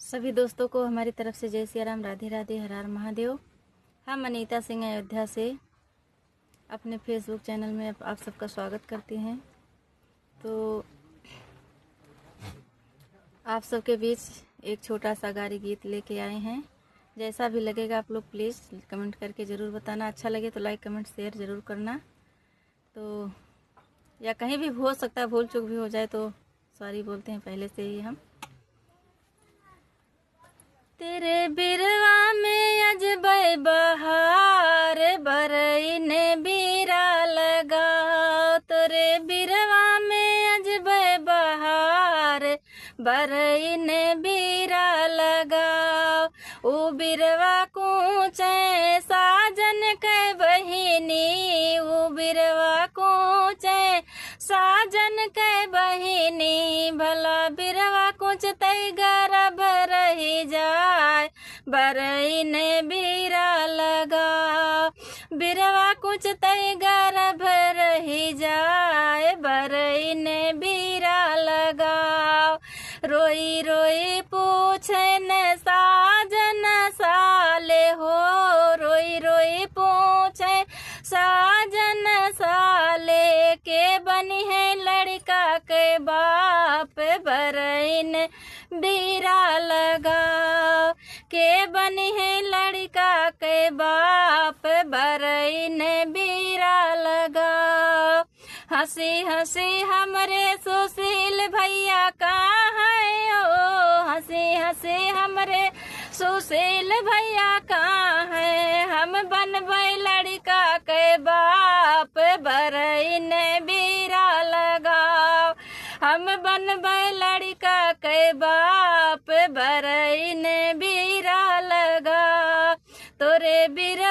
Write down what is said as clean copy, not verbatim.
सभी दोस्तों को हमारी तरफ से जय सिया राम, राधे राधे, हर हर महादेव। हम अनीता सिंह अयोध्या से अपने फेसबुक चैनल में आप सबका स्वागत करते हैं। तो आप सबके बीच एक छोटा सा गारी गीत लेके आए हैं। जैसा भी लगेगा आप लोग प्लीज़ कमेंट करके ज़रूर बताना। अच्छा लगे तो लाइक कमेंट शेयर ज़रूर करना। तो या कहीं भी हो सकता है भूल चूक भी हो जाए तो सॉरी बोलते हैं पहले से ही हम। तेरे बिरवा में अजबै बहार बरई ने बीरा लगाओ। तेरे बिरवा में अजबै बहार बरई ने बीरा लगाओ। ऊ बिरवा कूचे साजन के बहिनी, ऊ बिरवा कूचे साजन के बहिनी। भला बिरवा कुछ तई गर्भ रही जाए बरई ने बीरा लगाओ। बिरवा कुछ तई गर्भ रही जाए बरई ने बीरा लगाओ। रोई रोई पूछे न साजन साले हो, रोई रोई पूछे साजन साले के बनी है लड़का के बाप बरई ने बीरा लगाओ। के बनी है लड़का के बाप बरई ने बीरा लगाओ। हंसी हंसी हमरे सुशील भैया कहाँ है ओ, हंसी हंसी हमरे सुशील भैया कहाँ है। हम बनबै लड़का के बाप बरई ने बीरा लगाओ। हम बनबै लड़का के बाप बरई ने बीरा लगाओ। तोरे बीरा